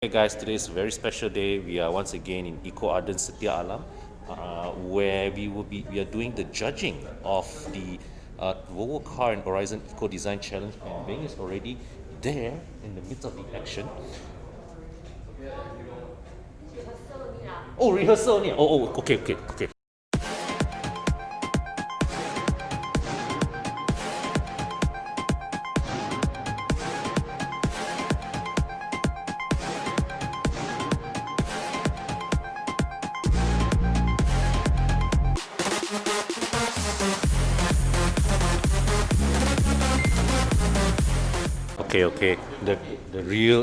Hey guys, today is a very special day. We are once again in EcoWorld Setia Alam, where we are doing the judging of the Volvo Car and Horizon Eco Design Challenge, and Bing is already there in the midst of the action. Oh, rehearsal only. Okay. Okay.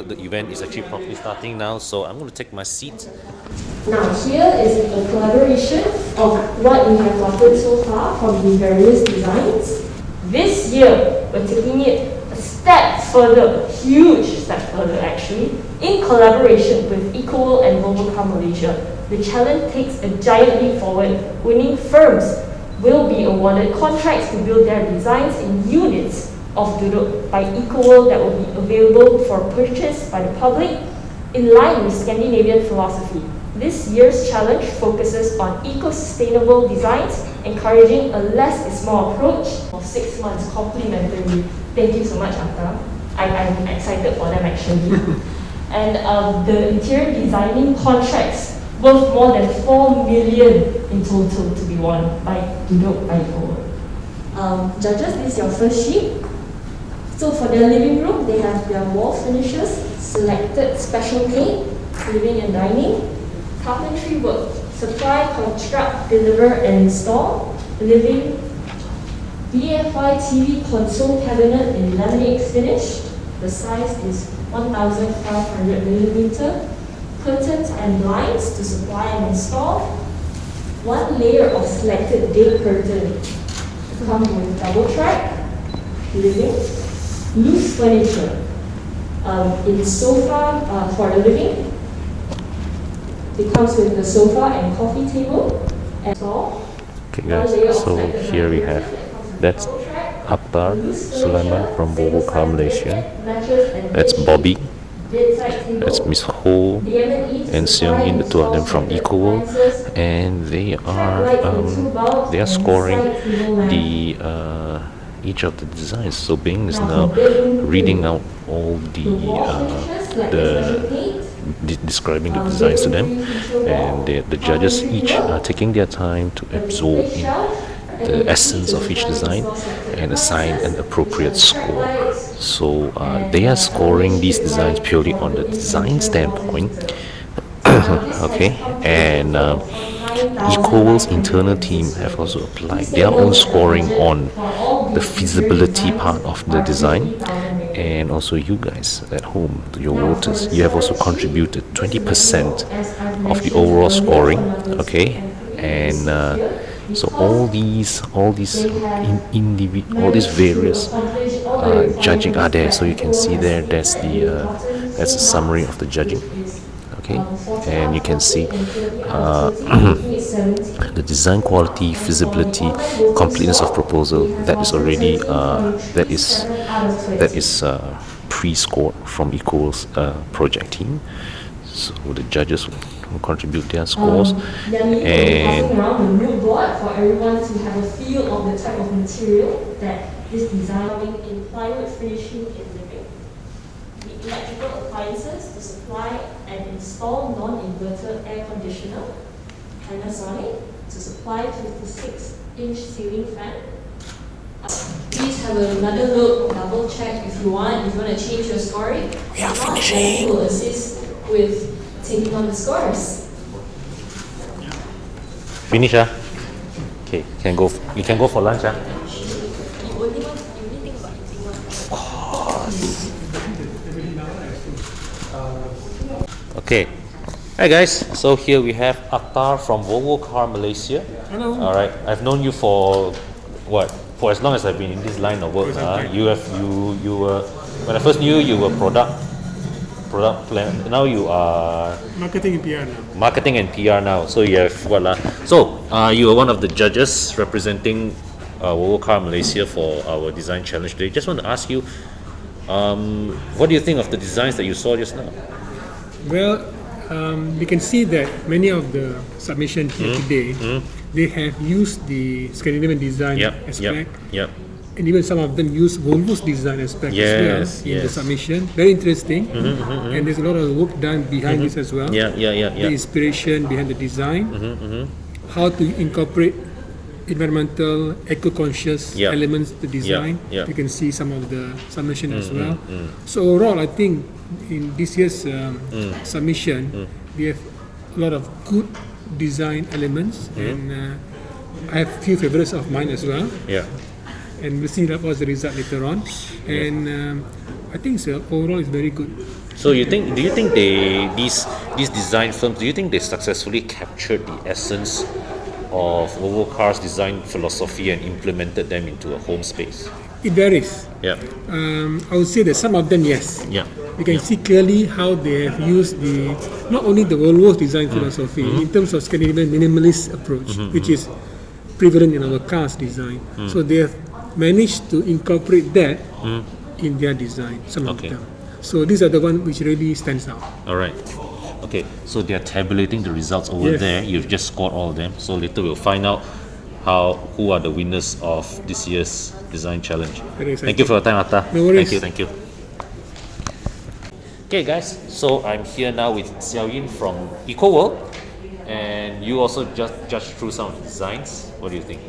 The event is actually properly starting now, so I'm going to take my seat. Now here is a collaboration of what we have gotten so far from the various designs. This year, we're taking it a step further, a huge step further actually, in collaboration with EcoWorld and Volvo Car Malaysia. The challenge takes a giant leap forward. Winning firms will be awarded contracts to build their designs in units of duduk by EcoWorld that will be available for purchase by the public in line with Scandinavian philosophy. This year's challenge focuses on eco-sustainable designs, encouraging a less is more approach of 6 months complimentary. Thank you so much, Atta. I'm excited for them actually. And the interior designing contracts worth more than 4 million in total to be won by duduk by EcoWorld. Judges, this is your first sheet. So for their living room, they have their wall finishes, selected special paint, living and dining, carpentry work, supply, construct, deliver and install, living, BFI TV console cabinet in laminate finish. The size is 1,500 millimeter. Curtains and blinds to supply and install. One layer of selected day curtain. Come with double track, living. Loose furniture in sofa for the living. It comes with the sofa and coffee table and stall. Okay guys, so here we have, that's Akbar Sulaiman from Volvo Car Malaysia, that's Bobby, that's Miss Ho and Seong In, the two of them from EcoWorld, and they are scoring the each of the designs. So Bing is now reading out all describing the designs to them, and the judges each are taking their time to absorb in the essence of each design and assign an appropriate score. So they are scoring these designs purely on the design standpoint. Okay, and EcoWorld's internal team have also applied their own scoring on the feasibility part of the design, and also you guys at home, your voters, you have also contributed 20% of the overall scoring. Okay, and so all these various judging are there. So you can see that's a summary of the judging. Okay, and you can see the design quality, feasibility, completeness of proposal. That is already pre-scored from EcoWorld's project team. So the judges will contribute their scores, and around the mood board for everyone to have a feel of the type of material that this design in plywood finishing in living. The electrical appliances to supply and install non-inverter air conditioner. Panasonic to supply 56-inch ceiling fan. Please have another look, double check if you want. If you want to change your scoring, we are finishing. Will assist with taking on the scores. Finish, Okay, you can go for lunch, You only think about eating one. Okay. Hi guys, so here we have Akhtar from Volvo Car Malaysia. Hello. All right, I've known you for what? For as long as I've been in this line of work. You were when I first knew you were product plan. Now you are Marketing and PR now. marketing and PR now. So you have what So you are one of the judges representing Volvo Car Malaysia for our design challenge today. Just want to ask you, what do you think of the designs that you saw just now? Well, we can see that many of the submissions here today, they have used the Scandinavian design aspect, and even some of them use Volvo's design aspect as well in the submission. Very interesting, and there's a lot of work done behind this as well. The inspiration behind the design, how to incorporate environmental, eco-conscious elements to design. You can see some of the submission as well. So overall, I think in this year's submission, we have a lot of good design elements, and I have a few favorites of mine as well. And we'll see what's the result later on. And I think overall it's very good. So do you think these design firms, do you think they successfully captured the essence of Volvo Cars' design philosophy and implemented them into a home space? It varies. I would say that some of them, yes. You can see clearly how they have used not only the Volvo's design philosophy in terms of Scandinavian minimalist approach, which is prevalent in our cars design. So they have managed to incorporate that in their design, some of them. So these are the ones which really stands out. All right. Okay, so they're tabulating the results over there. You've just scored all of them. So later we'll find out who are the winners of this year's design challenge. Thank you for your time, Atta. No worries. Thank you. Okay, guys. So I'm here now with Xiao Yin from EcoWorld, and you also just judged through some of the designs. What do you think?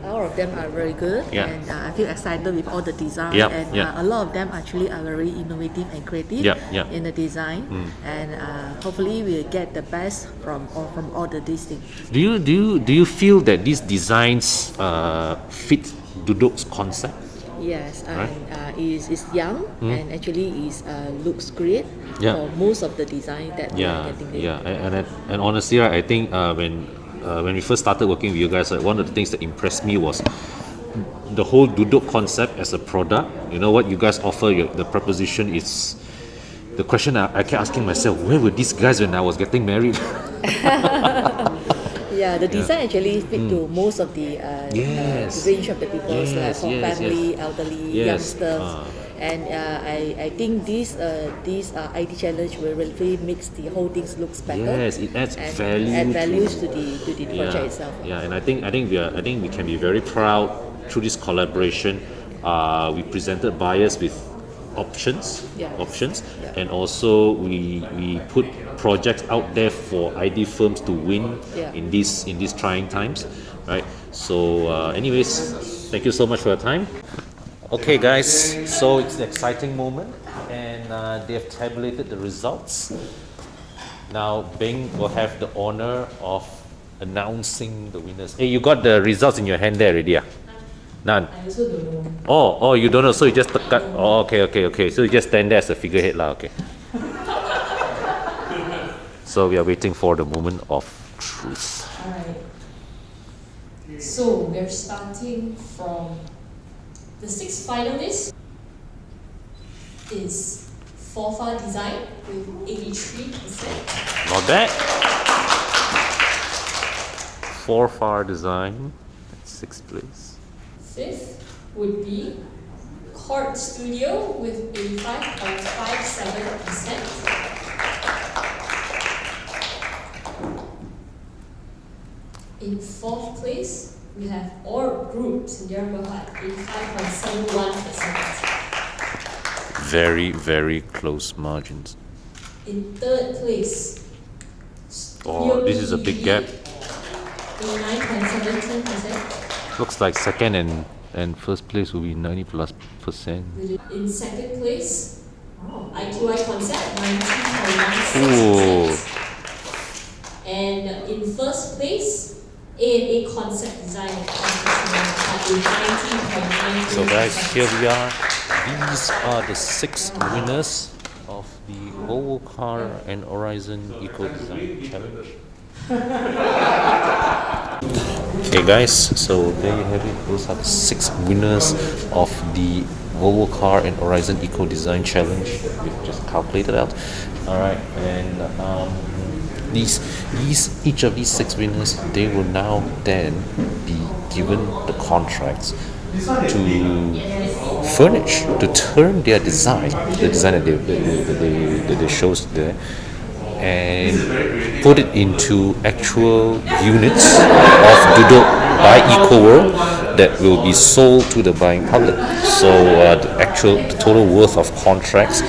All of them are very good, and I feel excited with all the design, and a lot of them actually are very innovative and creative in the design, and hopefully we'll get the best from all these things. Do you feel that these designs fit Duduk's concept? Yes, and is young and actually looks great for most of the design that we are getting. And honestly, I think when we first started working with you guys, one of the things that impressed me was the whole duduk concept as a product. You know what you guys offer, the proposition is the question I kept asking myself, where were these guys when I was getting married? The design actually fit to most of the range of the people, like for family, elderly, youngsters. And I think this IT challenge will really makes the whole things looks better. Yes, it adds value. Add values to the project itself. And I think we can be very proud through this collaboration. We presented buyers with options, and also we put projects out there for ID firms to win in these trying times, right? So, anyways, thank you so much for your time. Okay, guys, so it's an exciting moment, and they have tabulated the results. Now, Bing will have the honor of announcing the winners. Hey, you got the results in your hand there already? None. I also don't know. Oh, you don't know, so you just cut. Oh, okay. So you just stand there as a figurehead, lah. Okay. So we are waiting for the moment of truth. Alright. So we're starting from the sixth finalist is Forfa Design with 83%. Not bad. Forfa Design at 6th place. Fifth would be Court Studio with 85.57%. In fourth place, we have Orb Group Sendirian Berhad, 85.71%. Very, very close margins. In third place, Oh, this is a big gap. 89.72%. Looks like second and first place will be 90+%. In second place, IQI Concept, 90.16%. Ooh. And in first place, A&A Concept Design at 90.9%. So guys, here we are. These are the 6 winners of the Volvo Car and Horizon Eco Design Challenge. Okay guys, so there you have it. Those are the 6 winners of the Volvo Car and Horizon Eco Design Challenge. We've just calculated out. Alright, and each of these 6 winners, they will now then be given the contracts to furnish, to turn their design, the design that they shows there, and put it into actual units of duduk by EcoWorld that will be sold to the buying public. So the total worth of contracts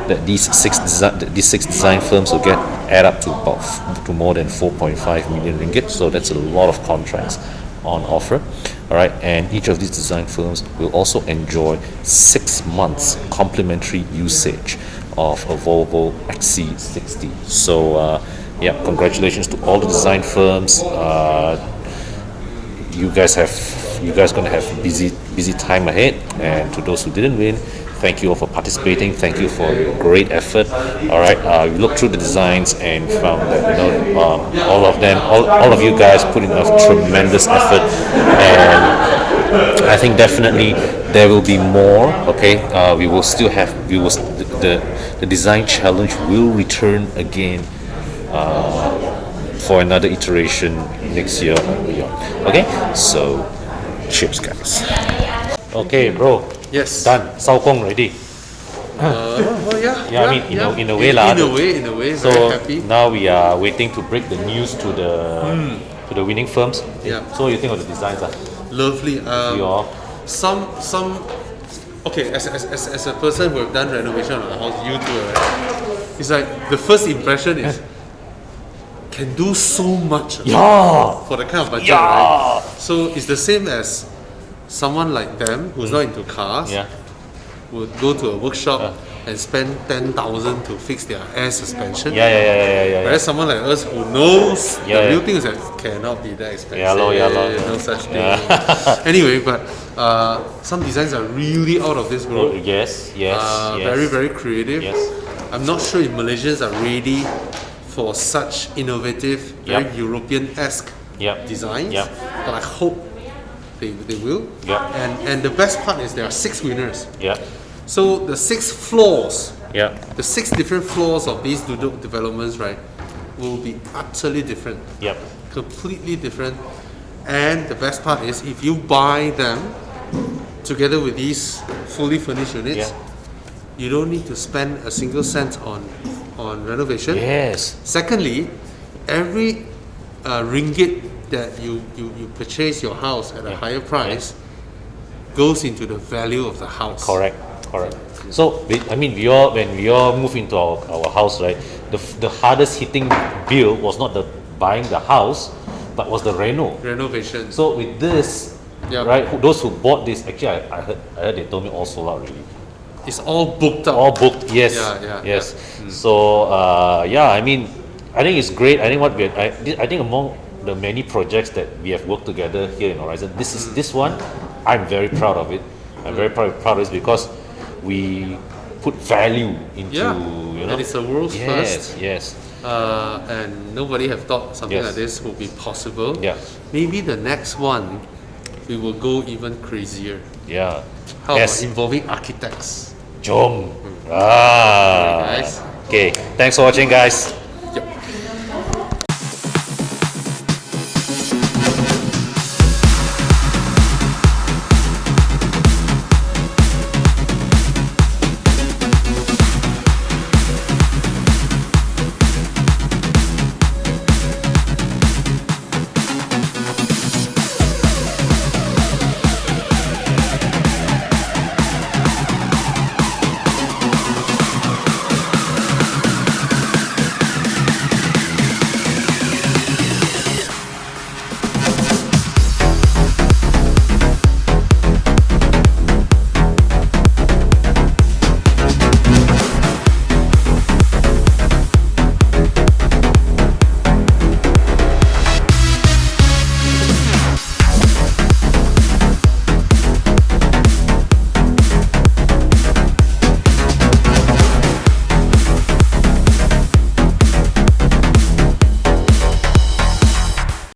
that these six design firms will get add up to more than 4.5 million ringgit. So that's a lot of contracts on offer. All right, and each of these design firms will also enjoy 6 months complimentary usage of a Volvo XC60. So yeah, congratulations to all the design firms. You guys gonna have busy time ahead, and to those who didn't win, thank you all for participating. Thank you for your great effort. All right, we looked through the designs and found that all of you guys put in a tremendous effort, and I think definitely there will be more. Okay, the design challenge will return again for another iteration next year or beyond. Okay, so cheers, guys. Okay, bro. Yes. Done. Saokong already. Well, yeah. Yeah, I mean, in a way lah. In a way, So very happy. now we are waiting to break the news to the winning firms. Yeah. So what do you think of the designs? Lovely. Your Some. Okay, as a person who have done renovation on a house, you too, right? It's like the first impression is can do so much for the kind of budget, right? So it's the same as someone like them who's not into cars would go to a workshop and spend 10,000 to fix their air suspension. Whereas someone like us who knows the real thing is that cannot be that expensive. No such thing. Anyway, but some designs are really out of this world. yes. Very, very creative. Yes. I'm not sure if Malaysians are ready for such innovative, very European-esque designs. But I hope they will. And the best part is there are 6 winners. So the 6 floors, the 6 different floors of these duduk developments, right, will be utterly different. Completely different. And the best part is if you buy them together with these fully furnished units, you don't need to spend a single cent on renovation. Secondly, every ringgit that you purchase your house at a higher price goes into the value of the house. Correct. So I mean, when we all move into our house, right, the hardest hitting bill was not the buying the house, but was the renovation. So with this, right, those who bought this, actually I heard they told me all sold out already. It's all booked up. All booked, yes. So I mean, I think it's great. I think among the many projects that we have worked together here in Horizon, this one, I'm very proud of it. I'm very proud of it because we put value into, and it's a world's first. Yes. And nobody have thought something like this would be possible. Maybe the next one we will go even crazier. How about involving architects? Jom. Guys. Okay, thanks for watching, guys.